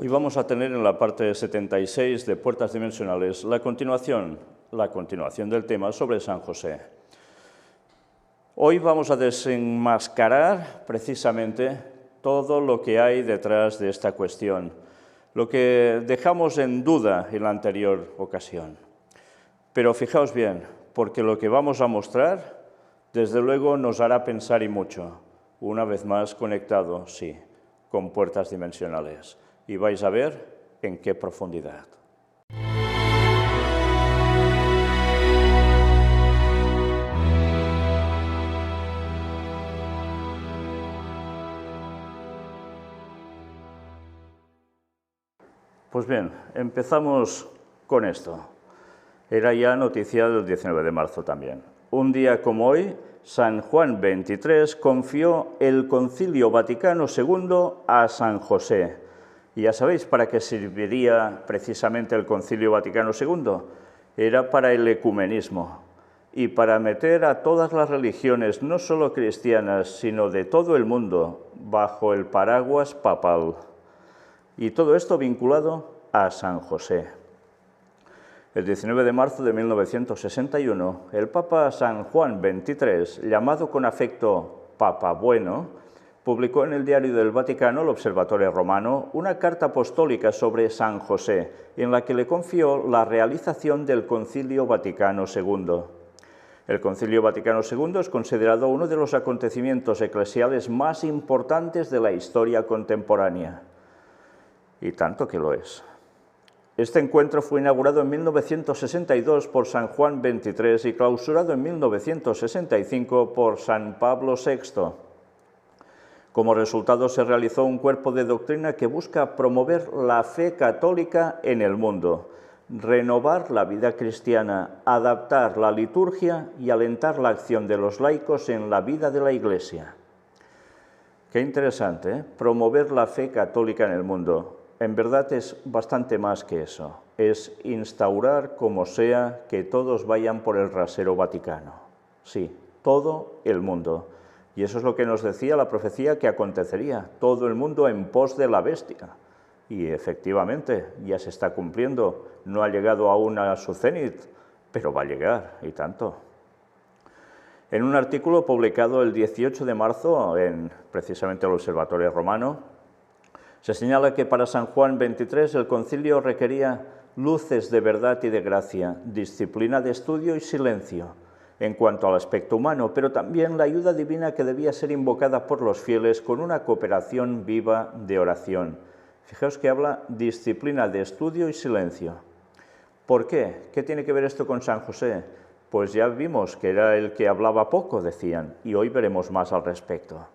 Hoy vamos a tener en la parte 76 de Puertas Dimensionales la continuación del tema sobre San José. Hoy vamos a desenmascarar precisamente todo lo que hay detrás de esta cuestión, lo que dejamos en duda en la anterior ocasión. Pero fijaos bien, porque lo que vamos a mostrar, desde luego, nos hará pensar y mucho, una vez más conectado, sí, con Puertas Dimensionales. Y vais a ver en qué profundidad. Pues bien, empezamos con esto. Era ya noticia del 19 de marzo también. Un día como hoy, San Juan XXIII confió el Concilio Vaticano II a San José. Y ya sabéis para qué serviría precisamente el Concilio Vaticano II. Era para el ecumenismo y para meter a todas las religiones, no solo cristianas, sino de todo el mundo, bajo el paraguas papal. Y todo esto vinculado a San José. El 19 de marzo de 1961, el Papa San Juan XXIII, llamado con afecto Papa Bueno, publicó en el Diario del Vaticano, el Observatorio Romano, una carta apostólica sobre San José, en la que le confió la realización del Concilio Vaticano II. El Concilio Vaticano II es considerado uno de los acontecimientos eclesiales más importantes de la historia contemporánea. Y tanto que lo es. Este encuentro fue inaugurado en 1962 por San Juan XXIII y clausurado en 1965 por San Pablo VI. Como resultado se realizó un cuerpo de doctrina que busca promover la fe católica en el mundo, renovar la vida cristiana, adaptar la liturgia y alentar la acción de los laicos en la vida de la Iglesia. Qué interesante, ¿eh? Promover la fe católica en el mundo. En verdad es bastante más que eso. Es instaurar, como sea, que todos vayan por el rasero vaticano. Sí, todo el mundo. Y eso es lo que nos decía la profecía que acontecería, todo el mundo en pos de la bestia. Y efectivamente, ya se está cumpliendo, no ha llegado aún a su cenit, pero va a llegar, y tanto. En un artículo publicado el 18 de marzo, en precisamente el Observatorio Romano, se señala que para San Juan XXIII el concilio requería luces de verdad y de gracia, disciplina de estudio y silencio, en cuanto al aspecto humano, pero también la ayuda divina que debía ser invocada por los fieles con una cooperación viva de oración. Fijaos que habla disciplina de estudio y silencio. ¿Por qué? ¿Qué tiene que ver esto con San José? Pues ya vimos que era el que hablaba poco, decían, y hoy veremos más al respecto.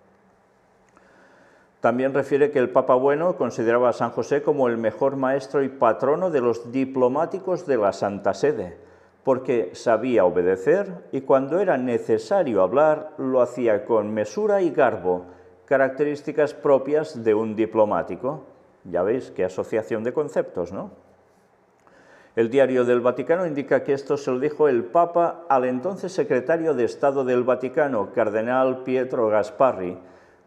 También refiere que el Papa Bueno consideraba a San José como el mejor maestro y patrono de los diplomáticos de la Santa Sede, porque sabía obedecer y cuando era necesario hablar lo hacía con mesura y garbo, características propias de un diplomático. Ya veis qué asociación de conceptos, ¿no? El Diario del Vaticano indica que esto se lo dijo el Papa al entonces secretario de Estado del Vaticano, cardenal Pietro Gasparri,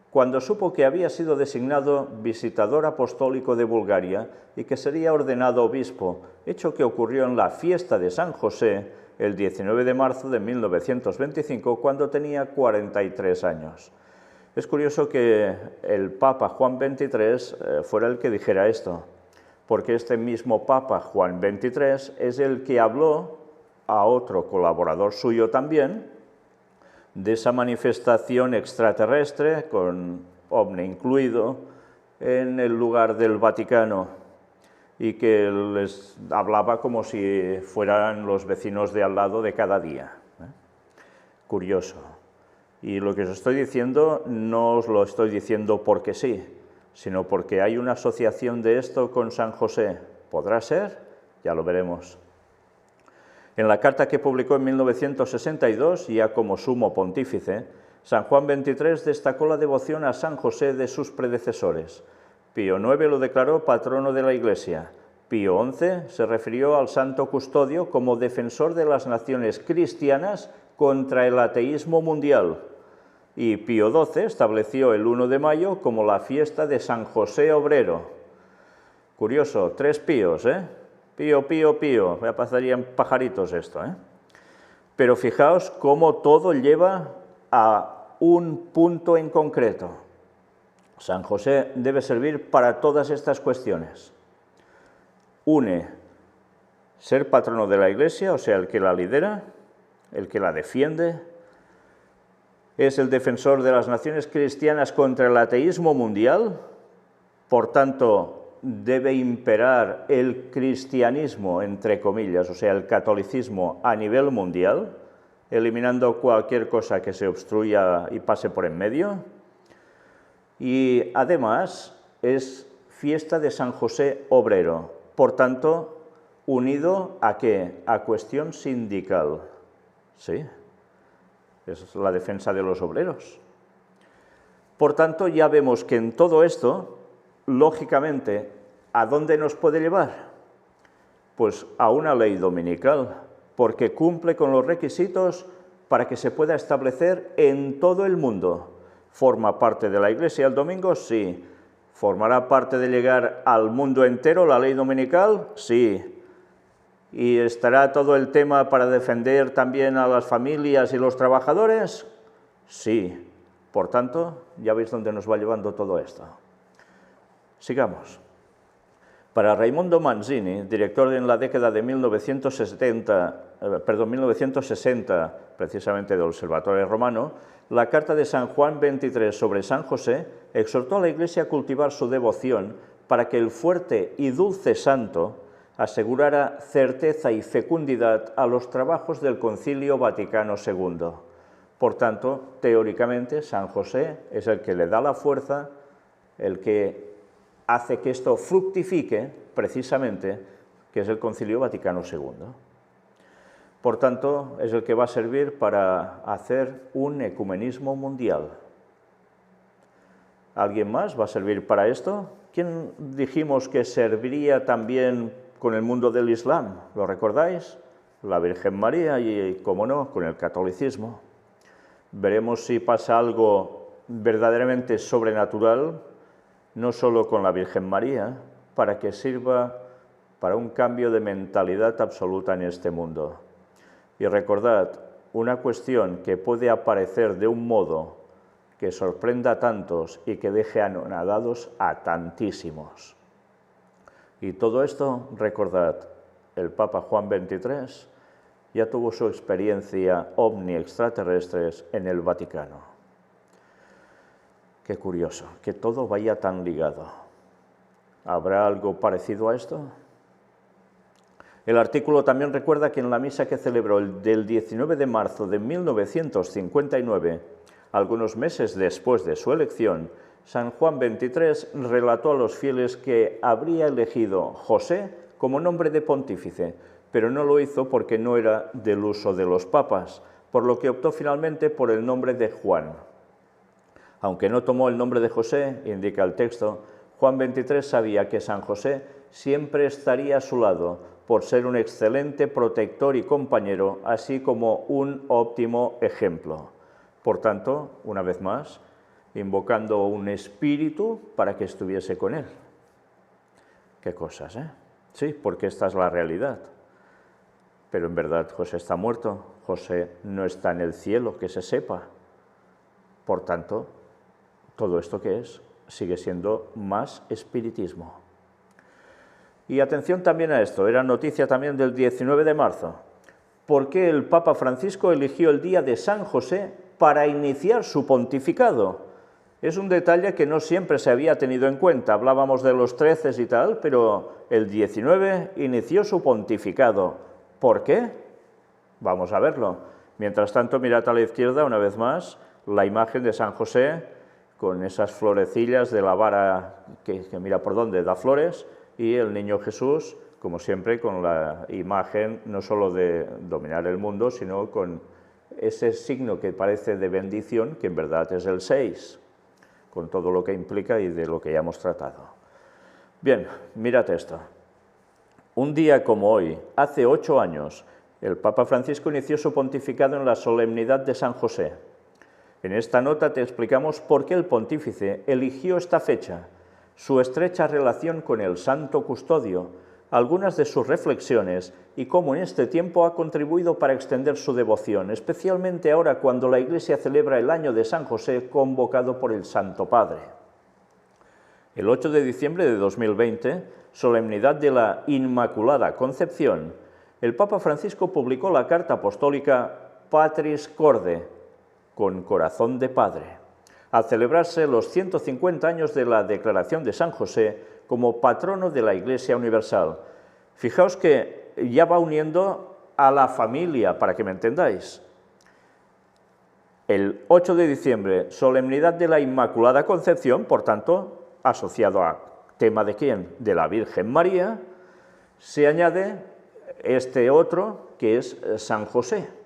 cuando supo que había sido designado visitador apostólico de Bulgaria y que sería ordenado obispo, hecho que ocurrió en la fiesta de San José el 19 de marzo de 1925, cuando tenía 43 años. Es curioso que el Papa Juan XXIII fuera el que dijera esto, porque este mismo Papa Juan XXIII es el que habló a otro colaborador suyo también, de esa manifestación extraterrestre, con ovni incluido, en el lugar del Vaticano, y que les hablaba como si fueran los vecinos de al lado de cada día. Curioso. Y lo que os estoy diciendo no os lo estoy diciendo porque sí, sino porque hay una asociación de esto con San José. ¿Podrá ser? Ya lo veremos. En la carta que publicó en 1962, ya como sumo pontífice, San Juan XXIII destacó la devoción a San José de sus predecesores. Pío IX lo declaró patrono de la Iglesia. Pío XI se refirió al santo custodio como defensor de las naciones cristianas contra el ateísmo mundial. Y Pío XII estableció el 1 de mayo como la fiesta de San José Obrero. Curioso, 3 píos, ¿eh? Pío, pío, pío, me pasarían pajaritos esto, ¿eh? Pero fijaos cómo todo lleva a un punto en concreto. San José debe servir para todas estas cuestiones. Une ser patrono de la Iglesia, o sea, el que la lidera, el que la defiende, es el defensor de las naciones cristianas contra el ateísmo mundial, por tanto, debe imperar el cristianismo, entre comillas, o sea, el catolicismo a nivel mundial, eliminando cualquier cosa que se obstruya y pase por en medio. Y además es fiesta de San José Obrero, por tanto, unido ¿a qué? A cuestión sindical. Sí, es la defensa de los obreros. Por tanto, ya vemos que en todo esto, lógicamente, ¿a dónde nos puede llevar? Pues a una ley dominical, porque cumple con los requisitos para que se pueda establecer en todo el mundo. ¿Forma parte de la Iglesia el domingo? Sí. ¿Formará parte de llegar al mundo entero la ley dominical? Sí. ¿Y estará todo el tema para defender también a las familias y los trabajadores? Sí. Por tanto, ya veis dónde nos va llevando todo esto. Sigamos. Para Raimondo Manzini, director en la década de 1960, precisamente del Observatorio Romano, la carta de San Juan XXIII sobre San José exhortó a la Iglesia a cultivar su devoción para que el fuerte y dulce santo asegurara certeza y fecundidad a los trabajos del Concilio Vaticano II. Por tanto, teóricamente, San José es el que le da la fuerza, el que hace que esto fructifique, precisamente, que es el Concilio Vaticano II. Por tanto, es el que va a servir para hacer un ecumenismo mundial. ¿Alguien más va a servir para esto? ¿Quién dijimos que serviría también con el mundo del Islam? ¿Lo recordáis? La Virgen María y, como no, con el catolicismo. Veremos si pasa algo verdaderamente sobrenatural, no solo con la Virgen María, para que sirva para un cambio de mentalidad absoluta en este mundo. Y recordad, una cuestión que puede aparecer de un modo que sorprenda a tantos y que deje anonadados a tantísimos. Y todo esto, recordad, el Papa Juan XXIII ya tuvo su experiencia ovni extraterrestres en el Vaticano. Qué curioso, que todo vaya tan ligado. ¿Habrá algo parecido a esto? El artículo también recuerda que en la misa que celebró del 19 de marzo de 1959, algunos meses después de su elección, San Juan XXIII relató a los fieles que habría elegido José como nombre de pontífice, pero no lo hizo porque no era del uso de los papas, por lo que optó finalmente por el nombre de Juan. Aunque no tomó el nombre de José, indica el texto, Juan XXIII sabía que San José siempre estaría a su lado, por ser un excelente protector y compañero, así como un óptimo ejemplo. Por tanto, una vez más, invocando un espíritu para que estuviese con él. Qué cosas, ¿eh? Sí, porque esta es la realidad. Pero en verdad José está muerto, José no está en el cielo, que se sepa. Por tanto, todo esto que es sigue siendo más espiritismo. Y atención también a esto, era noticia también del 19 de marzo. ¿Por qué el Papa Francisco eligió el día de San José para iniciar su pontificado? Es un detalle que no siempre se había tenido en cuenta. Hablábamos de los 13 y tal, pero el 19 inició su pontificado. ¿Por qué? Vamos a verlo. Mientras tanto, mirad a la izquierda, una vez más, la imagen de San José con esas florecillas de la vara que mira por dónde da flores, y el niño Jesús, como siempre, con la imagen no solo de dominar el mundo, sino con ese signo que parece de bendición, que en verdad es el 6, con todo lo que implica y de lo que ya hemos tratado. Bien, mirad esto. Un día como hoy, hace 8 años, el Papa Francisco inició su pontificado en la solemnidad de San José. En esta nota te explicamos por qué el pontífice eligió esta fecha. su estrecha relación con el Santo Custodio, algunas de sus reflexiones y cómo en este tiempo ha contribuido para extender su devoción, especialmente ahora cuando la Iglesia celebra el año de San José convocado por el Santo Padre. El 8 de diciembre de 2020, solemnidad de la Inmaculada Concepción, el Papa Francisco publicó la carta apostólica Patris Corde, con corazón de Padre, al celebrarse los 150 años de la declaración de San José como patrono de la Iglesia Universal. Fijaos que ya va uniendo a la familia, para que me entendáis. El 8 de diciembre, solemnidad de la Inmaculada Concepción, por tanto, asociado a tema de quién, de la Virgen María, se añade este otro que es San José.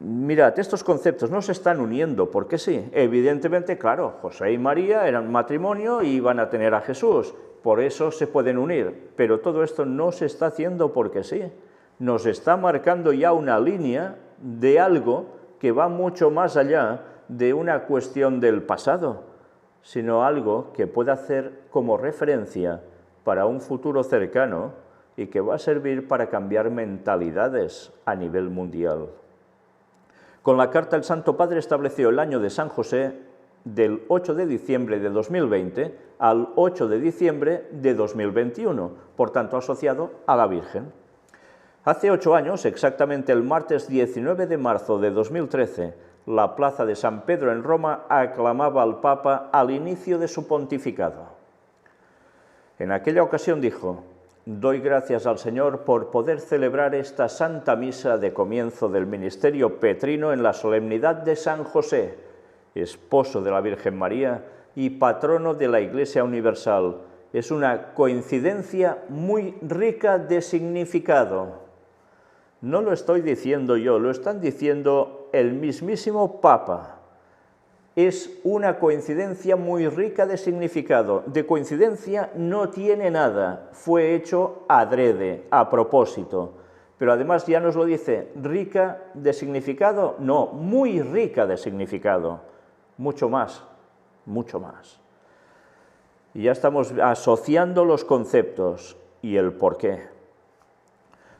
Mirad, estos conceptos no se están uniendo, porque sí, evidentemente, claro, José y María eran matrimonio y iban a tener a Jesús, por eso se pueden unir, pero todo esto no se está haciendo porque sí, nos está marcando ya una línea de algo que va mucho más allá de una cuestión del pasado, sino algo que puede hacer como referencia para un futuro cercano y que va a servir para cambiar mentalidades a nivel mundial. Con la carta el Santo Padre estableció el año de San José del 8 de diciembre de 2020 al 8 de diciembre de 2021, por tanto asociado a la Virgen. Hace 8 años, exactamente el martes 19 de marzo de 2013, la plaza de San Pedro en Roma aclamaba al Papa al inicio de su pontificado. En aquella ocasión dijo: «Doy gracias al Señor por poder celebrar esta Santa Misa de comienzo del ministerio petrino en la solemnidad de San José, esposo de la Virgen María y patrono de la Iglesia Universal. Es una coincidencia muy rica de significado». No lo estoy diciendo yo, lo están diciendo el mismísimo Papa. Es una coincidencia muy rica de significado. De coincidencia no tiene nada, fue hecho adrede, a propósito. Pero además ya nos lo dice, rica de significado, no, muy rica de significado. Mucho más, mucho más. Y ya estamos asociando los conceptos y el porqué.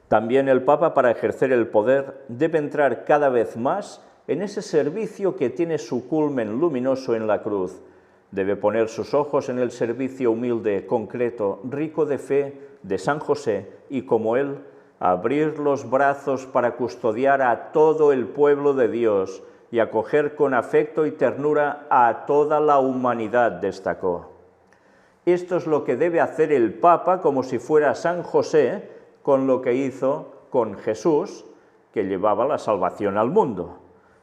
También el Papa, para ejercer el poder, debe entrar cada vez más en ese servicio que tiene su culmen luminoso en la cruz. Debe poner sus ojos en el servicio humilde, concreto, rico de fe de San José y, como él, abrir los brazos para custodiar a todo el pueblo de Dios y acoger con afecto y ternura a toda la humanidad, destacó. Esto es lo que debe hacer el Papa, como si fuera San José, con lo que hizo con Jesús, que llevaba la salvación al mundo.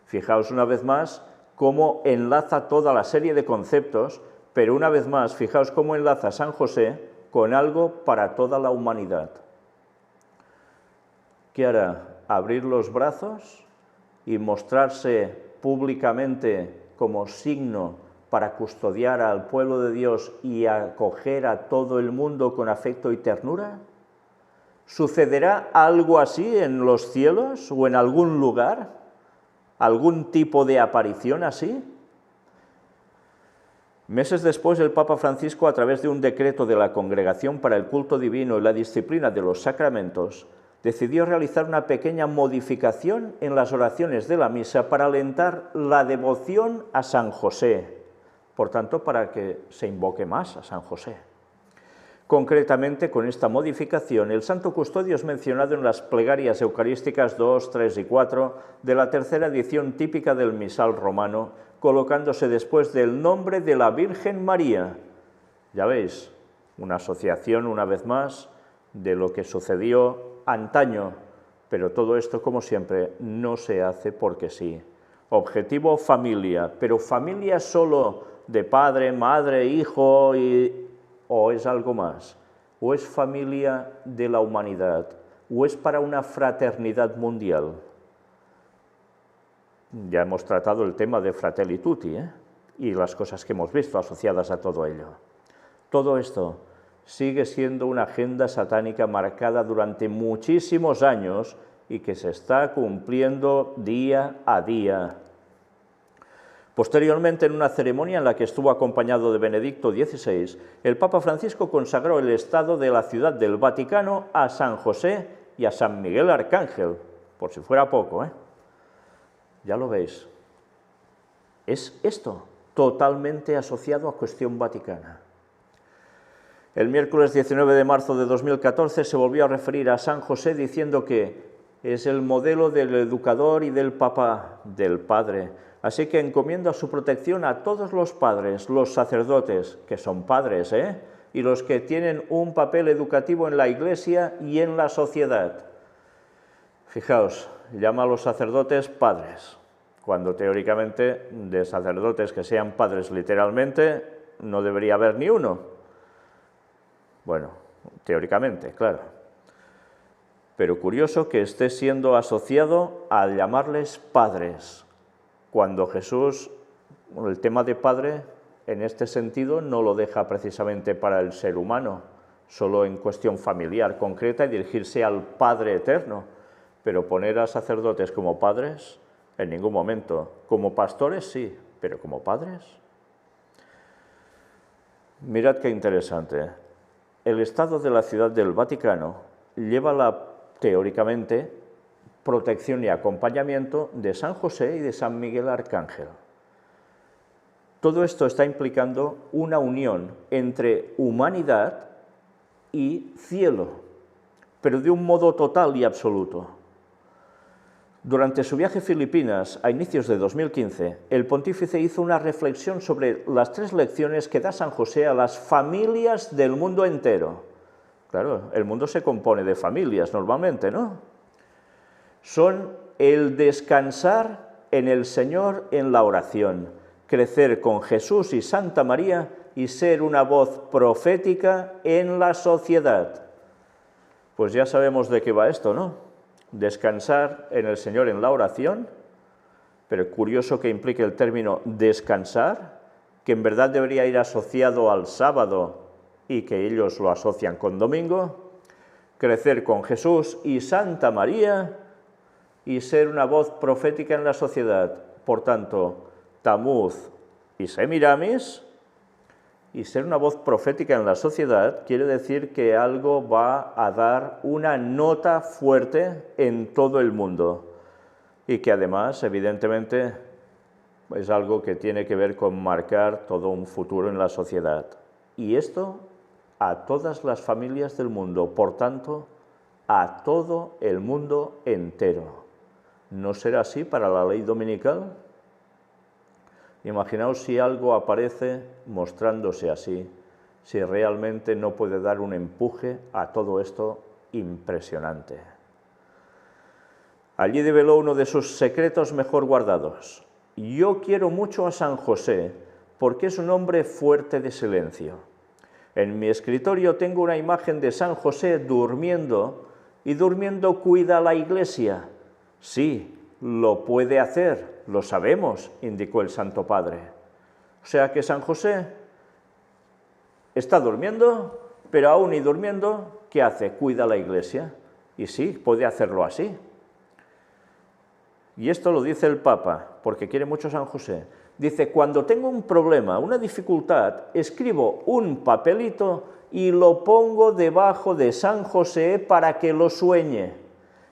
Fijaos una vez más cómo enlaza toda la serie de conceptos, pero una vez más, fijaos cómo enlaza San José con algo para toda la humanidad. ¿Qué hará? ¿Abrir los brazos y mostrarse públicamente como signo para custodiar al pueblo de Dios y acoger a todo el mundo con afecto y ternura? ¿Sucederá algo así en los cielos o en algún lugar? ¿Algún tipo de aparición así? Meses después, el Papa Francisco, a través de un decreto de la Congregación para el Culto Divino y la Disciplina de los Sacramentos, decidió realizar una pequeña modificación en las oraciones de la misa para alentar la devoción a San José, por tanto, para que se invoque más a San José. Concretamente, con esta modificación, el Santo Custodio es mencionado en las plegarias eucarísticas 2, 3 y 4 de la tercera edición típica del misal romano, colocándose después del nombre de la Virgen María. Ya veis, una asociación, una vez más, de lo que sucedió antaño, pero todo esto, como siempre, no se hace porque sí. Objetivo, familia, pero familia solo de padre, madre, hijo ¿o es algo más? ¿O es familia de la humanidad? ¿O es para una fraternidad mundial? Ya hemos tratado el tema de Fratelli Tutti, y las cosas que hemos visto asociadas a todo ello. Todo esto sigue siendo una agenda satánica marcada durante muchísimos años y que se está cumpliendo día a día. Posteriormente, en una ceremonia en la que estuvo acompañado de Benedicto XVI, el Papa Francisco consagró el estado de la Ciudad del Vaticano a San José y a San Miguel Arcángel, por si fuera poco, ¿eh? Ya lo veis. Es esto, totalmente asociado a cuestión vaticana. El miércoles 19 de marzo de 2014 se volvió a referir a San José diciendo que es el modelo del educador y del papá, del padre. Así que encomiendo a su protección a todos los padres, los sacerdotes, que son padres, y los que tienen un papel educativo en la Iglesia y en la sociedad. Fijaos, llama a los sacerdotes padres, cuando teóricamente de sacerdotes que sean padres literalmente no debería haber ni uno. Bueno, teóricamente, claro. Pero curioso que esté siendo asociado a llamarles padres, cuando Jesús, el tema de padre, en este sentido, no lo deja precisamente para el ser humano, solo en cuestión familiar concreta y dirigirse al Padre eterno, pero poner a sacerdotes como padres, en ningún momento. Como pastores, sí, pero como padres. Mirad qué interesante. El Estado de la Ciudad del Vaticano lleva teóricamente, protección y acompañamiento de San José y de San Miguel Arcángel. Todo esto está implicando una unión entre humanidad y cielo, pero de un modo total y absoluto. Durante su viaje a Filipinas, a inicios de 2015, el pontífice hizo una reflexión sobre las 3 lecciones que da San José a las familias del mundo entero. Claro, el mundo se compone de familias normalmente, ¿no? Son el descansar en el Señor en la oración, crecer con Jesús y Santa María y ser una voz profética en la sociedad. Pues ya sabemos de qué va esto, ¿no? Descansar en el Señor en la oración, pero curioso que implique el término descansar, que en verdad debería ir asociado al sábado y que ellos lo asocian con domingo, crecer con Jesús y Santa María y ser una voz profética en la sociedad. Por tanto, Tamuz y Semiramis, y ser una voz profética en la sociedad quiere decir que algo va a dar una nota fuerte en todo el mundo y que además, evidentemente, es algo que tiene que ver con marcar todo un futuro en la sociedad. Y esto a todas las familias del mundo, por tanto, a todo el mundo entero. ¿No será así para la ley dominical? Imaginaos si algo aparece mostrándose así, si realmente no puede dar un empuje a todo esto impresionante. Allí develó uno de sus secretos mejor guardados. Yo quiero mucho a San José porque es un hombre fuerte de silencio. En mi escritorio tengo una imagen de San José durmiendo y durmiendo cuida a la Iglesia. Sí, lo puede hacer, lo sabemos, indicó el Santo Padre. O sea que San José está durmiendo, pero aún y durmiendo, ¿qué hace? Cuida a la Iglesia. Y sí, puede hacerlo así. Y esto lo dice el Papa, porque quiere mucho a San José. Dice, cuando tengo un problema, una dificultad, escribo un papelito y lo pongo debajo de San José para que lo sueñe.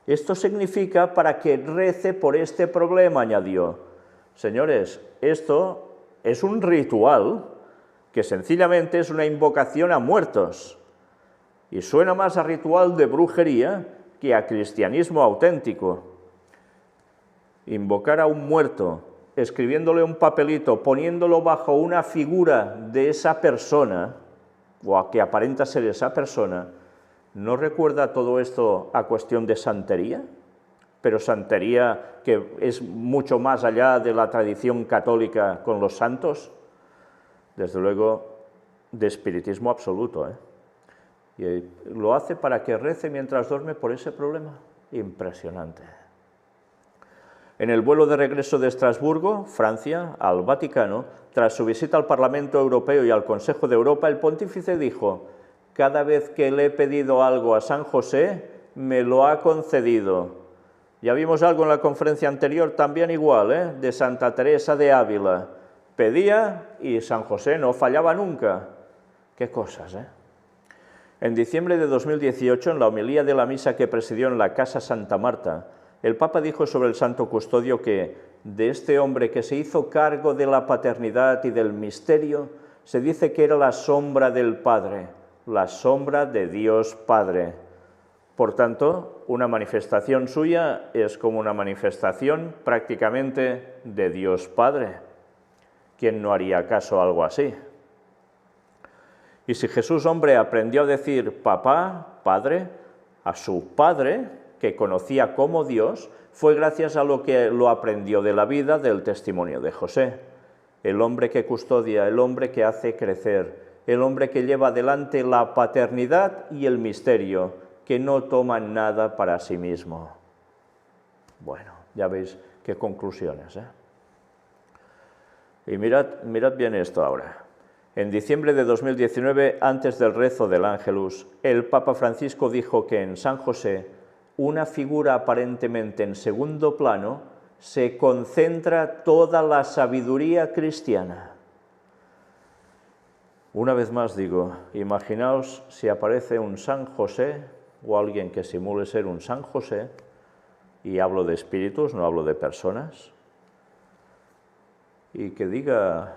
Esto significa para que rece por este problema, añadió. Señores, esto es un ritual que sencillamente es una invocación a muertos. Y suena más a ritual de brujería que a cristianismo auténtico. Invocar a un muerto, escribiéndole un papelito, poniéndolo bajo una figura de esa persona, o a que aparenta ser esa persona, ¿no recuerda todo esto a cuestión de santería? Pero santería que es mucho más allá de la tradición católica con los santos, desde luego de espiritismo absoluto, Y lo hace para que rece mientras duerme por ese problema. Impresionante. En el vuelo de regreso de Estrasburgo, Francia, al Vaticano, tras su visita al Parlamento Europeo y al Consejo de Europa, el pontífice dijo: cada vez que le he pedido algo a San José, me lo ha concedido. Ya vimos algo en la conferencia anterior, también igual, de Santa Teresa de Ávila. Pedía y San José no fallaba nunca. Qué cosas, ¿eh? En diciembre de 2018, en la homilía de la misa que presidió en la Casa Santa Marta, el Papa dijo sobre el Santo Custodio que de este hombre que se hizo cargo de la paternidad y del misterio, se dice que era la sombra del Padre, la sombra de Dios Padre. Por tanto, una manifestación suya es como una manifestación prácticamente de Dios Padre. ¿Quién no haría caso a algo así? Y si Jesús, hombre, aprendió a decir papá, padre, a su padre, que conocía como Dios, fue gracias a lo que lo aprendió de la vida, del testimonio de José. El hombre que custodia, el hombre que hace crecer, el hombre que lleva adelante la paternidad y el misterio, que no toma nada para sí mismo. Bueno, ya veis qué conclusiones, ¿eh? Y mirad bien esto ahora. En diciembre de 2019, antes del rezo del Ángelus, el Papa Francisco dijo que en San José, una figura aparentemente en segundo plano, se concentra toda la sabiduría cristiana. Una vez más digo, imaginaos si aparece un San José o alguien que simule ser un San José, y hablo de espíritus, no hablo de personas, y que diga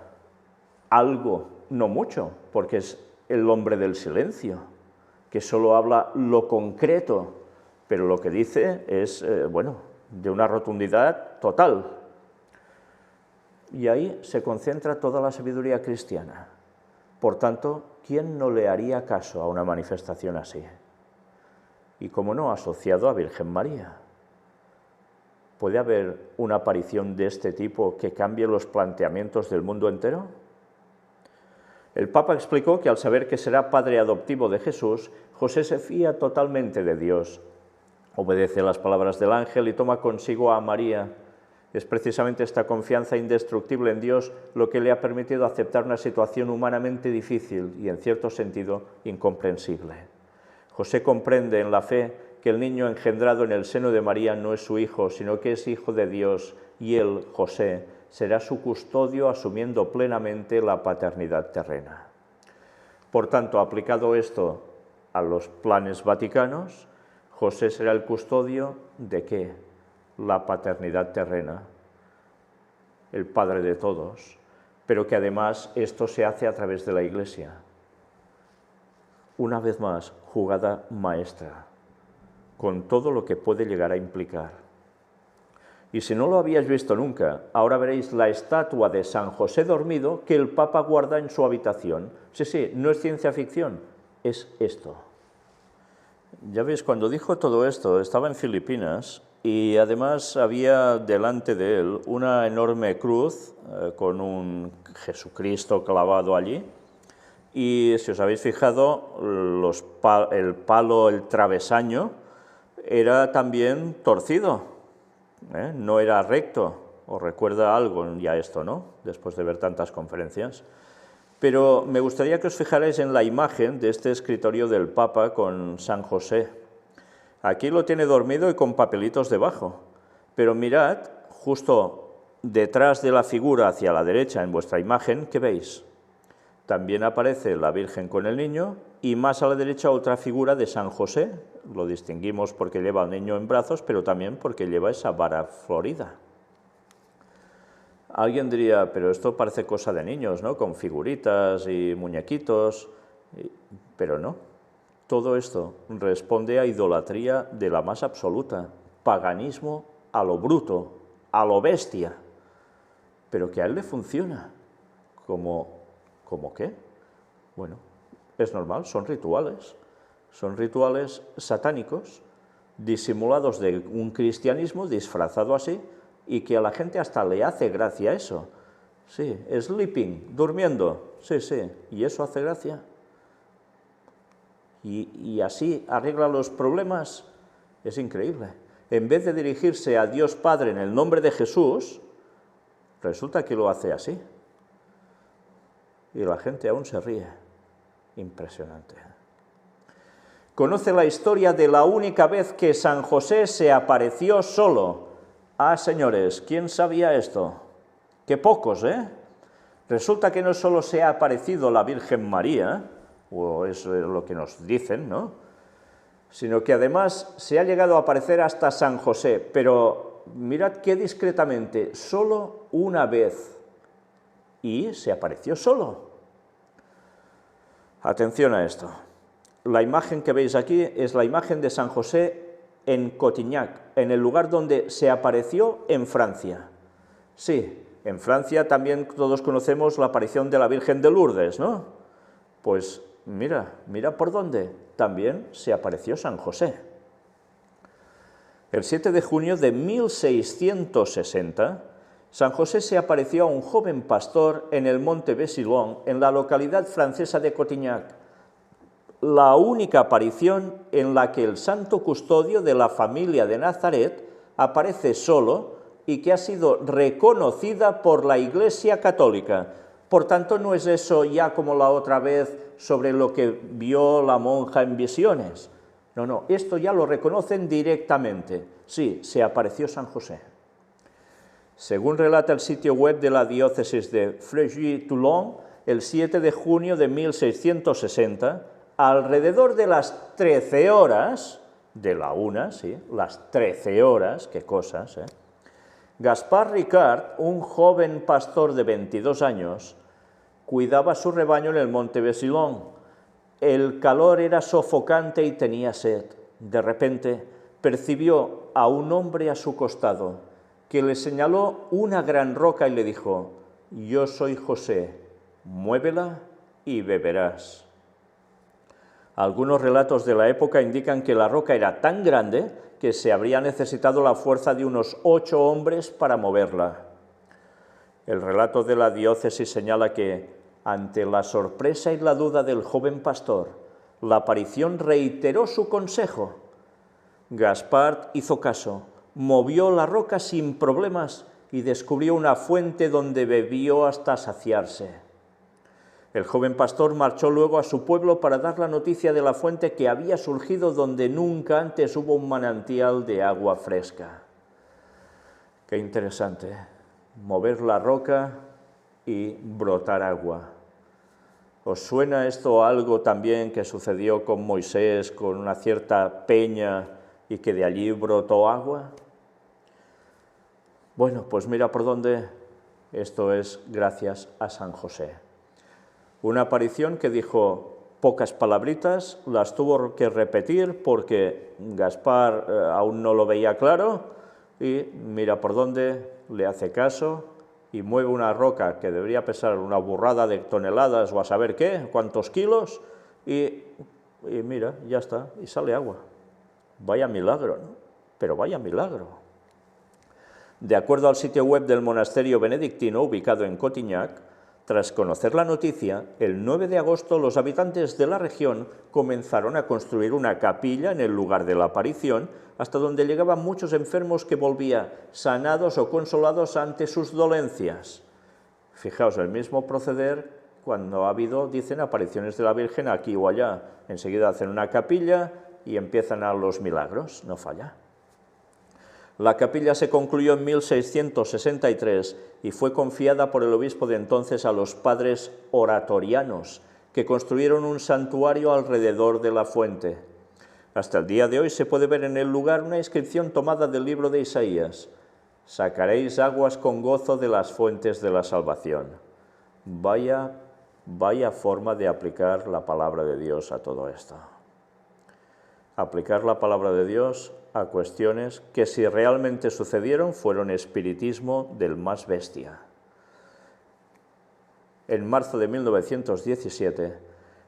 algo, no mucho, porque es el hombre del silencio, que solo habla lo concreto, pero lo que dice es, de una rotundidad total. Y ahí se concentra toda la sabiduría cristiana. Por tanto, ¿quién no le haría caso a una manifestación así? Y como no, asociado a Virgen María. ¿Puede haber una aparición de este tipo que cambie los planteamientos del mundo entero? El Papa explicó que al saber que será padre adoptivo de Jesús, José se fía totalmente de Dios, obedece las palabras del ángel y toma consigo a María. Es precisamente esta confianza indestructible en Dios lo que le ha permitido aceptar una situación humanamente difícil y, en cierto sentido, incomprensible. José comprende en la fe que el niño engendrado en el seno de María no es su hijo, sino que es hijo de Dios, y él, José, será su custodio asumiendo plenamente la paternidad terrena. Por tanto, aplicado esto a los planes vaticanos, José será el custodio ¿de qué? La paternidad terrena, el padre de todos, pero que además esto se hace a través de la Iglesia. Una vez más, jugada maestra, con todo lo que puede llegar a implicar. Y si no lo habíais visto nunca, ahora veréis la estatua de San José dormido que el Papa guarda en su habitación. Sí, no es ciencia ficción, es esto. Ya veis, cuando dijo todo esto, estaba en Filipinas y además había delante de él una enorme cruz con un Jesucristo clavado allí. Y si os habéis fijado, el palo, el travesaño, era también torcido, no era recto. Os recuerda algo ya esto, ¿no? Después de ver tantas conferencias. Pero me gustaría que os fijarais en la imagen de este escritorio del Papa con San José. Aquí lo tiene dormido y con papelitos debajo. Pero mirad, justo detrás de la figura hacia la derecha en vuestra imagen, ¿qué veis? También aparece la Virgen con el niño y más a la derecha otra figura de San José. Lo distinguimos porque lleva al niño en brazos, pero también porque lleva esa vara florida. Alguien diría, pero esto parece cosa de niños, ¿no? Con figuritas y muñequitos, pero no. Todo esto responde a idolatría de la más absoluta, paganismo a lo bruto, a lo bestia, pero que a él le funciona. ¿Cómo qué? Bueno, es normal, son rituales satánicos, disimulados de un cristianismo disfrazado así, y que a la gente hasta le hace gracia eso. Sí, sleeping, durmiendo, sí, y eso hace gracia. Y así arregla los problemas, es increíble. En vez de dirigirse a Dios Padre en el nombre de Jesús, resulta que lo hace así. Y la gente aún se ríe. Impresionante. conoce la historia de la única vez que San José se apareció solo. Ah, señores, ¿quién sabía esto? Qué pocos, ¿eh? Resulta que no solo se ha aparecido la Virgen María, o eso es lo que nos dicen, ¿no?, sino que además se ha llegado a aparecer hasta San José, pero mirad qué discretamente, solo una vez, y se apareció solo. Atención a esto. La imagen que veis aquí es la imagen de San José en Cotignac, en el lugar donde se apareció en Francia. Sí, en Francia también todos conocemos la aparición de la Virgen de Lourdes, ¿no? Pues mira por dónde también se apareció San José. El 7 de junio de 1660, San José se apareció a un joven pastor en el monte Besillon, en la localidad francesa de Cotignac, la única aparición en la que el santo custodio de la familia de Nazaret aparece solo y que ha sido reconocida por la Iglesia Católica. Por tanto, no es eso ya como la otra vez sobre lo que vio la monja en visiones. No, esto ya lo reconocen directamente. Sí, se apareció San José. Según relata el sitio web de la diócesis de Fréjus-Toulon, el 7 de junio de 1660, alrededor de las 13 horas, de la una, sí, las 13 horas, qué cosas, Gaspard Ricard, un joven pastor de 22 años, cuidaba su rebaño en el monte Besillon. El calor era sofocante y tenía sed. De repente percibió a un hombre a su costado, que le señaló una gran roca y le dijo: «Yo soy José, muévela y beberás». Algunos relatos de la época indican que la roca era tan grande que se habría necesitado la fuerza de unos 8 hombres para moverla. El relato de la diócesis señala que, ante la sorpresa y la duda del joven pastor, la aparición reiteró su consejo. Gaspard hizo caso, movió la roca sin problemas y descubrió una fuente donde bebió hasta saciarse. El joven pastor marchó luego a su pueblo para dar la noticia de la fuente que había surgido donde nunca antes hubo un manantial de agua fresca. Qué interesante, ¿eh? Mover la roca y brotar agua. ¿Os suena esto a algo también que sucedió con Moisés, con una cierta peña y que de allí brotó agua? Bueno, pues mira por dónde. Esto es gracias a San José. Una aparición que dijo pocas palabritas, las tuvo que repetir porque Gaspar aún no lo veía claro y mira por dónde, le hace caso y mueve una roca que debería pesar una burrada de toneladas o a saber qué, cuántos kilos, y mira, ya está, y sale agua. Vaya milagro, ¿no? Pero vaya milagro. De acuerdo al sitio web del monasterio benedictino ubicado en Cotignac, tras conocer la noticia, el 9 de agosto los habitantes de la región comenzaron a construir una capilla en el lugar de la aparición, hasta donde llegaban muchos enfermos que volvían sanados o consolados ante sus dolencias. Fijaos, el mismo proceder cuando ha habido, dicen, apariciones de la Virgen aquí o allá. Enseguida hacen una capilla y empiezan a los milagros, no falla. La capilla se concluyó en 1663 y fue confiada por el obispo de entonces a los padres oratorianos, que construyeron un santuario alrededor de la fuente. Hasta el día de hoy se puede ver en el lugar una inscripción tomada del libro de Isaías: «Sacaréis aguas con gozo de las fuentes de la salvación». Vaya forma de aplicar la palabra de Dios a todo esto. Aplicar la palabra de Dios a cuestiones que, si realmente sucedieron, fueron espiritismo del más bestia. En marzo de 1917,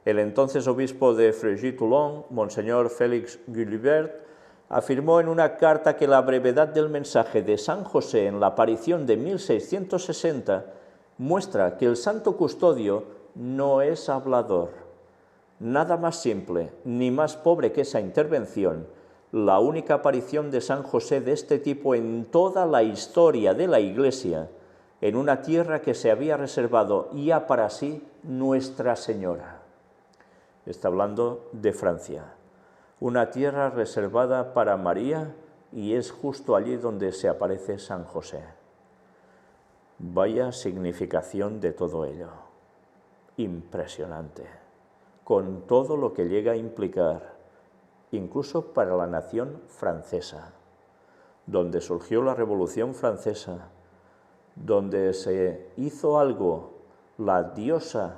el entonces obispo de Fréjus-Toulon, Monseñor Félix Guilibert, afirmó en una carta que la brevedad del mensaje de San José en la aparición de 1660 muestra que el santo custodio no es hablador. Nada más simple ni más pobre que esa intervención, la única aparición de San José de este tipo en toda la historia de la Iglesia, en una tierra que se había reservado ya para sí Nuestra Señora. Está hablando de Francia. una tierra reservada para María, y es justo allí donde se aparece San José. Vaya significación de todo ello. Impresionante. Con todo lo que llega a implicar, incluso para la nación francesa, donde surgió la Revolución Francesa, donde se hizo algo, la diosa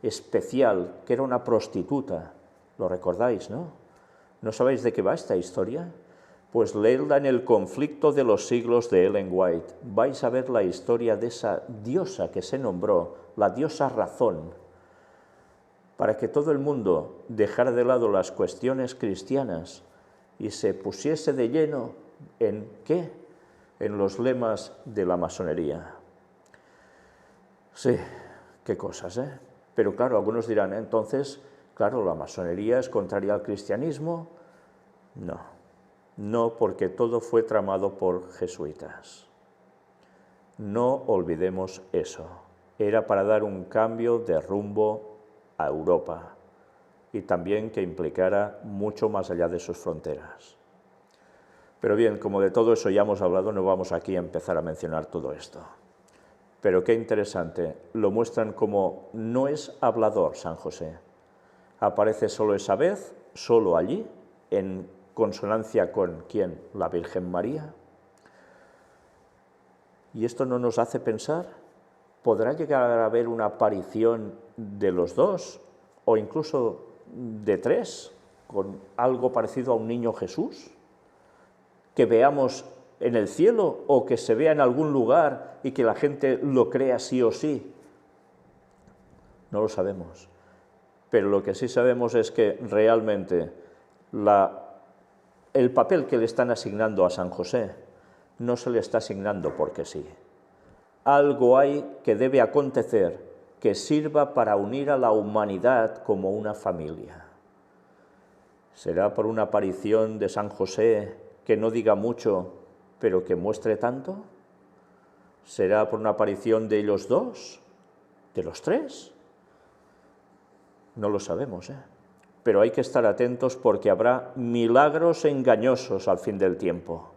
especial, que era una prostituta, lo recordáis, ¿no? ¿No sabéis de qué va esta historia? Pues leedla en El conflicto de los siglos de Ellen White. Vais a ver la historia de esa diosa que se nombró, la diosa razón, para que todo el mundo dejara de lado las cuestiones cristianas y se pusiese de lleno en ¿qué? En los lemas de la masonería. Sí, qué cosas, ¿eh? Pero claro, algunos dirán, entonces, claro, la masonería es contraria al cristianismo. No, porque todo fue tramado por jesuitas. No olvidemos eso. Era para dar un cambio de rumbo a Europa y también que implicara mucho más allá de sus fronteras. Pero bien, como de todo eso ya hemos hablado, no vamos aquí a empezar a mencionar todo esto. Pero qué interesante, lo muestran como no es hablador San José. Aparece solo esa vez, solo allí, en consonancia con ¿quién? La Virgen María. Y esto no nos hace pensar, ¿podrá llegar a haber una aparición de los dos o incluso de tres, con algo parecido a un niño Jesús, que veamos en el cielo o que se vea en algún lugar y que la gente lo crea sí o sí? No lo sabemos, pero lo que sí sabemos es que realmente el papel que le están asignando a San José no se le está asignando porque sí. Algo hay que debe acontecer que sirva para unir a la humanidad como una familia. ¿Será por una aparición de San José que no diga mucho, pero que muestre tanto? ¿Será por una aparición de ellos dos? ¿De los tres? No lo sabemos, ¿eh? Pero hay que estar atentos porque habrá milagros engañosos al fin del tiempo.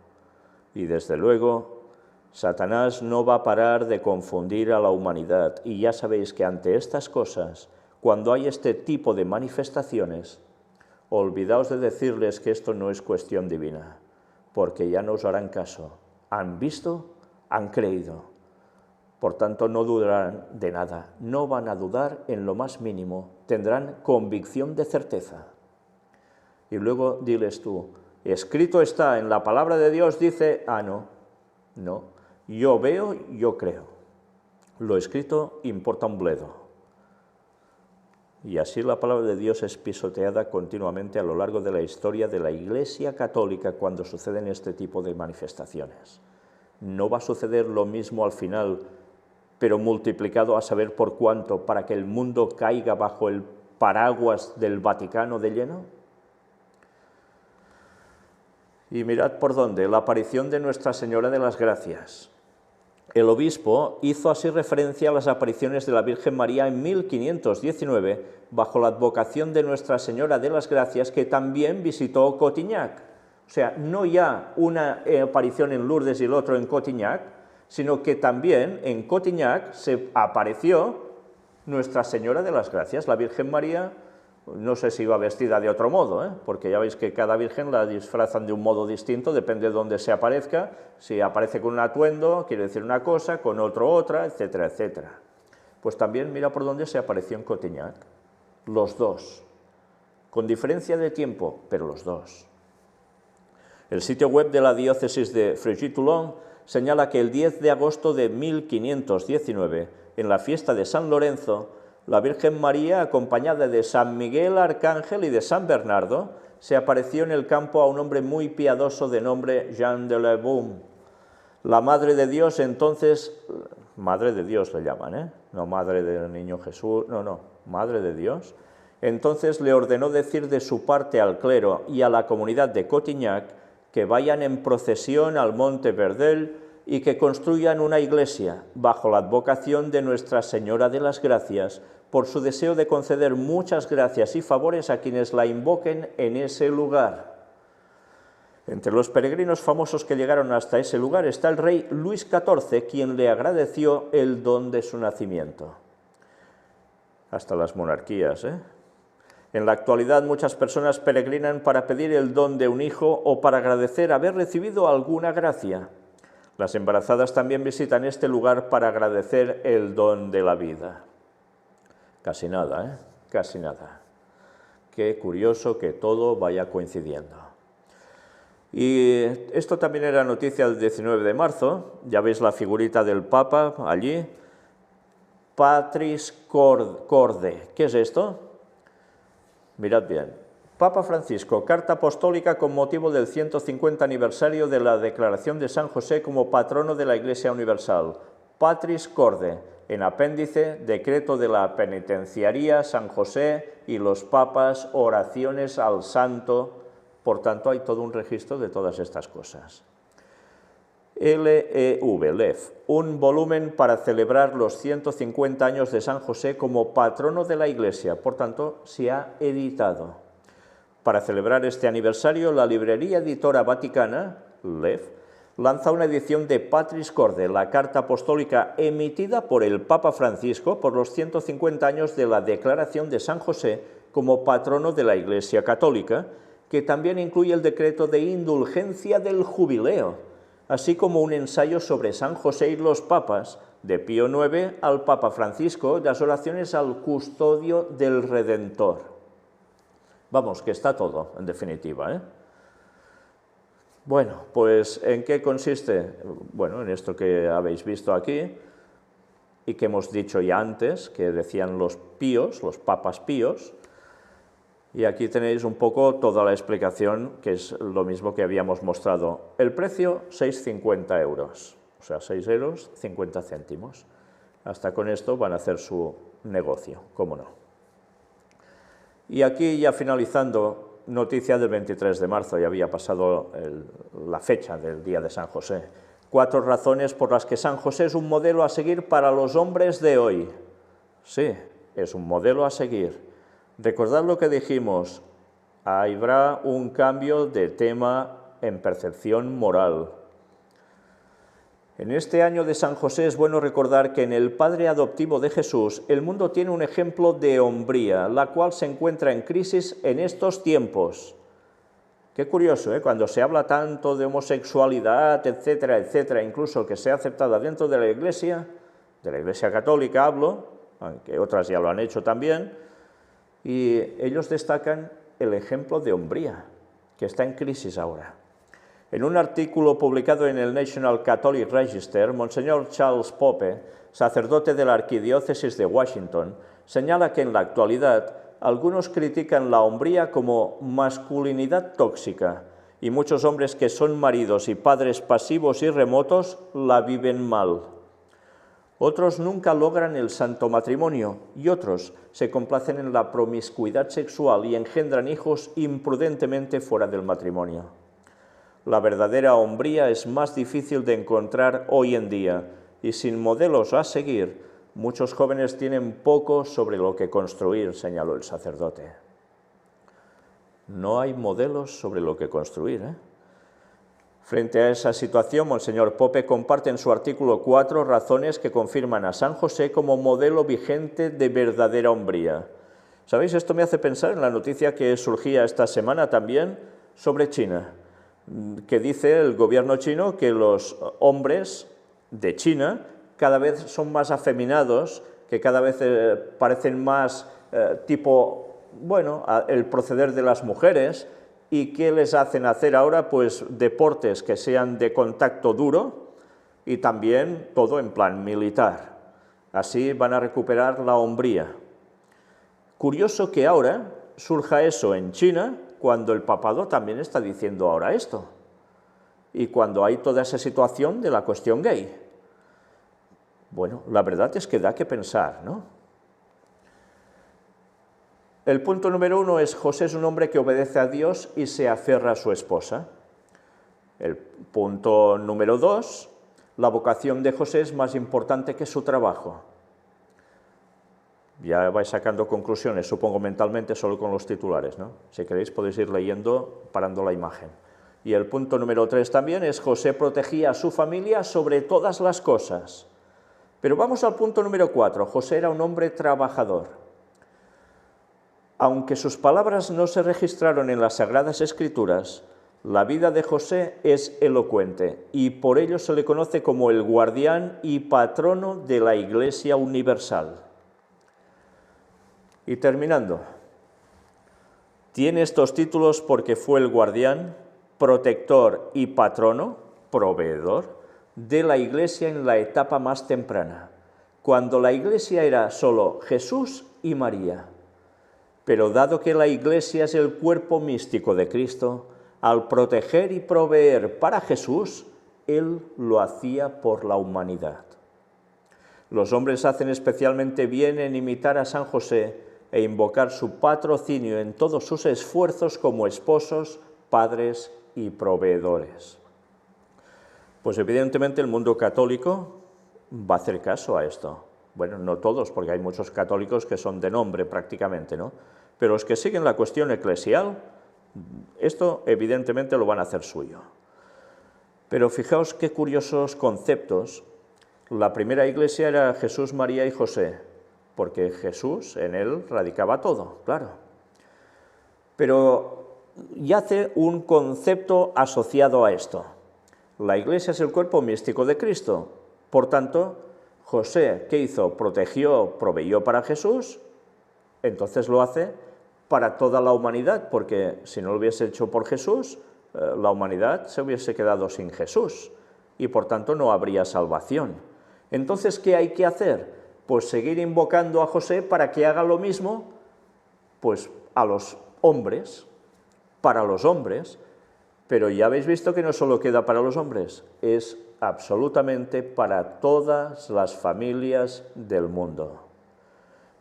Y desde luego, Satanás no va a parar de confundir a la humanidad. Y ya sabéis que ante estas cosas, cuando hay este tipo de manifestaciones, olvidaos de decirles que esto no es cuestión divina, porque ya no os harán caso. Han visto, han creído. Por tanto, no dudarán de nada, no van a dudar en lo más mínimo, tendrán convicción de certeza. Y luego diles tú, escrito está en la palabra de Dios, dice, no, yo veo, yo creo. Lo escrito importa un bledo. Y así la palabra de Dios es pisoteada continuamente a lo largo de la historia de la Iglesia Católica cuando suceden este tipo de manifestaciones. No va a suceder lo mismo al final, pero multiplicado a saber por cuánto, para que el mundo caiga bajo el paraguas del Vaticano de lleno. Y mirad por dónde, la aparición de Nuestra Señora de las Gracias. El obispo hizo así referencia a las apariciones de la Virgen María en 1519, bajo la advocación de Nuestra Señora de las Gracias, que también visitó Cotignac. O sea, no ya una aparición en Lourdes y el otro en Cotignac, sino que también en Cotignac se apareció Nuestra Señora de las Gracias. La Virgen María, no sé si iba vestida de otro modo, porque ya veis que cada virgen la disfrazan de un modo distinto, depende de dónde se aparezca. Si aparece con un atuendo, quiere decir una cosa, con otro otra, etcétera, etcétera. Pues también mira por dónde se apareció en Cotignac, los dos, con diferencia de tiempo, pero los dos. El sitio web de la diócesis de Fréjus-Toulon señala que el 10 de agosto de 1519, en la fiesta de San Lorenzo, la Virgen María, acompañada de San Miguel Arcángel y de San Bernardo, se apareció en el campo a un hombre muy piadoso de nombre Jean de la Beaume. La Madre de Dios entonces, Madre de Dios le llaman, no Madre del Niño Jesús, no, Madre de Dios, entonces le ordenó decir de su parte al clero y a la comunidad de Cotignac que vayan en procesión al Monte Verdel y que construyan una iglesia bajo la advocación de Nuestra Señora de las Gracias, por su deseo de conceder muchas gracias y favores a quienes la invoquen en ese lugar. Entre los peregrinos famosos que llegaron hasta ese lugar está el rey Luis XIV, quien le agradeció el don de su nacimiento. Hasta las monarquías, ¿eh? En la actualidad muchas personas peregrinan para pedir el don de un hijo o para agradecer haber recibido alguna gracia. Las embarazadas también visitan este lugar para agradecer el don de la vida. Casi nada, ¿eh? Casi nada. Qué curioso que todo vaya coincidiendo. Y esto también era noticia del 19 de marzo, ya veis la figurita del Papa allí. Patris Corde, ¿qué es esto? Mirad bien. Papa Francisco, carta apostólica con motivo del 150 aniversario de la declaración de San José como patrono de la Iglesia Universal. Patris Corde, en apéndice, decreto de la penitenciaría, San José y los papas, oraciones al santo. Por tanto, hay todo un registro de todas estas cosas. LEV, un volumen para celebrar los 150 años de San José como patrono de la Iglesia. Por tanto, se ha editado. Para celebrar este aniversario, la librería editora vaticana, LEV, lanza una edición de Patris Corde, la carta apostólica emitida por el Papa Francisco por los 150 años de la declaración de San José como patrono de la Iglesia Católica, que también incluye el decreto de indulgencia del jubileo, así como un ensayo sobre San José y los papas, de Pío IX al Papa Francisco, las oraciones al custodio del Redentor. Vamos, que está todo, en definitiva, ¿eh? Bueno, pues ¿en qué consiste? Bueno, en esto que habéis visto aquí y que hemos dicho ya antes, que decían los píos, los papas píos. Y aquí tenéis un poco toda la explicación, que es lo mismo que habíamos mostrado. El precio, 6,50 euros, o sea, 6 euros, 50 céntimos. Hasta con esto van a hacer su negocio, cómo no. Y aquí ya finalizando, noticia del 23 de marzo, ya había pasado la fecha del día de San José. 4 razones por las que San José es un modelo a seguir para los hombres de hoy. Sí, es un modelo a seguir. Recordad lo que dijimos, habrá un cambio de tema en percepción moral. En este año de San José es bueno recordar que en el Padre adoptivo de Jesús el mundo tiene un ejemplo de hombría, la cual se encuentra en crisis en estos tiempos. Qué curioso, ¿eh? Cuando se habla tanto de homosexualidad, etcétera, etcétera, incluso que sea aceptada dentro de la Iglesia Católica hablo, aunque otras ya lo han hecho también, y ellos destacan el ejemplo de hombría, que está en crisis ahora. En un artículo publicado en el National Catholic Register, Monseñor Charles Pope, sacerdote de la Arquidiócesis de Washington, señala que en la actualidad algunos critican la hombría como masculinidad tóxica y muchos hombres que son maridos y padres pasivos y remotos la viven mal. Otros nunca logran el santo matrimonio y otros se complacen en la promiscuidad sexual y engendran hijos imprudentemente fuera del matrimonio. La verdadera hombría es más difícil de encontrar hoy en día y sin modelos a seguir, muchos jóvenes tienen poco sobre lo que construir, señaló el sacerdote. No hay modelos sobre lo que construir, ¿eh? Frente a esa situación, Monseñor Pope comparte en su artículo 4 razones que confirman a San José como modelo vigente de verdadera hombría. ¿Sabéis? Esto me hace pensar en la noticia que surgía esta semana también sobre China, que dice el gobierno chino que los hombres de China cada vez son más afeminados, que cada vez parecen más el proceder de las mujeres. ¿Y qué les hacen hacer ahora? Pues deportes que sean de contacto duro y también todo en plan militar. Así van a recuperar la hombría. Curioso que ahora surja eso en China, cuando el papado también está diciendo ahora esto, y cuando hay toda esa situación de la cuestión gay. Bueno, la verdad es que da que pensar, ¿no? El punto número 1 es: José es un hombre que obedece a Dios y se aferra a su esposa. El punto número 2, la vocación de José es más importante que su trabajo. Ya vais sacando conclusiones, supongo mentalmente, solo con los titulares, ¿no? Si queréis podéis ir leyendo, parando la imagen. Y el punto número 3 también es: José protegía a su familia sobre todas las cosas. Pero vamos al punto número 4. José era un hombre trabajador. Aunque sus palabras no se registraron en las Sagradas Escrituras, la vida de José es elocuente y por ello se le conoce como el guardián y patrono de la Iglesia Universal. Y terminando, tiene estos títulos porque fue el guardián, protector y patrono, proveedor, de la Iglesia en la etapa más temprana, cuando la Iglesia era solo Jesús y María. Pero dado que la Iglesia es el cuerpo místico de Cristo, al proteger y proveer para Jesús, Él lo hacía por la humanidad. Los hombres hacen especialmente bien en imitar a San José e invocar su patrocinio en todos sus esfuerzos como esposos, padres y proveedores. Pues evidentemente el mundo católico va a hacer caso a esto. Bueno, no todos, porque hay muchos católicos que son de nombre prácticamente, ¿no? Pero los que siguen la cuestión eclesial, esto evidentemente lo van a hacer suyo. Pero fijaos qué curiosos conceptos. La primera iglesia era Jesús, María y José, porque Jesús, en él radicaba todo, claro. Pero yace un concepto asociado a esto. La Iglesia es el cuerpo místico de Cristo. Por tanto, José, ¿qué hizo? Protegió, proveyó para Jesús, entonces lo hace para toda la humanidad, porque si no lo hubiese hecho por Jesús, la humanidad se hubiese quedado sin Jesús y por tanto no habría salvación. Entonces, ¿qué hay que hacer? Pues seguir invocando a José para que haga lo mismo, pues a los hombres, para los hombres, pero ya habéis visto que no solo queda para los hombres, es absolutamente para todas las familias del mundo.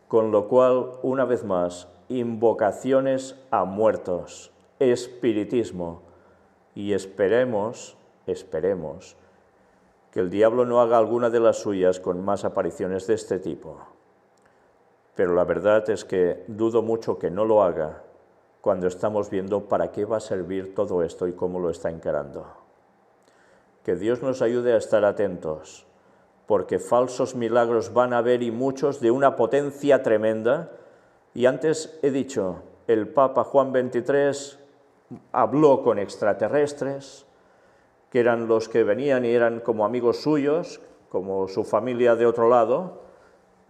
Con lo cual, una vez más, invocaciones a muertos, espiritismo, y esperemos que el diablo no haga alguna de las suyas con más apariciones de este tipo. Pero la verdad es que dudo mucho que no lo haga cuando estamos viendo para qué va a servir todo esto y cómo lo está encarando. Que Dios nos ayude a estar atentos, porque falsos milagros van a haber y muchos de una potencia tremenda. Y antes he dicho, el Papa Juan XXIII habló con extraterrestres, que eran los que venían y eran como amigos suyos, como su familia de otro lado,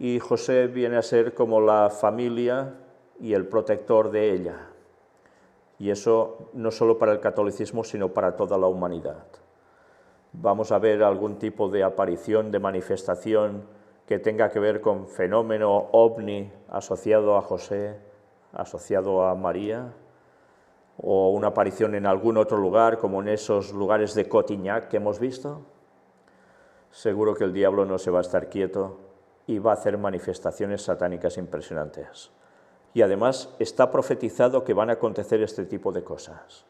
y José viene a ser como la familia y el protector de ella. Y eso no solo para el catolicismo, sino para toda la humanidad. Vamos a ver algún tipo de aparición, de manifestación que tenga que ver con fenómeno ovni asociado a José, asociado a María, o una aparición en algún otro lugar, como en esos lugares de Cotignac que hemos visto. Seguro que el diablo no se va a estar quieto y va a hacer manifestaciones satánicas impresionantes. Y además está profetizado que van a acontecer este tipo de cosas.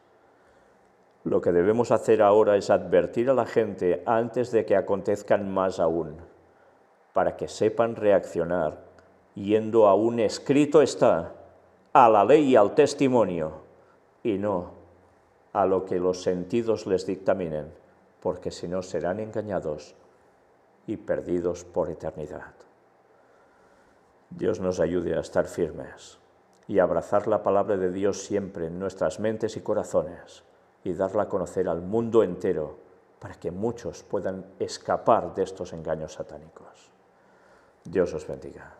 Lo que debemos hacer ahora es advertir a la gente antes de que acontezcan más aún, para que sepan reaccionar, yendo a un escrito está, a la ley y al testimonio, y no a lo que los sentidos les dictaminen, porque si no serán engañados y perdidos por eternidad. Dios nos ayude a estar firmes y a abrazar la palabra de Dios siempre en nuestras mentes y corazones y darla a conocer al mundo entero para que muchos puedan escapar de estos engaños satánicos. Dios os bendiga.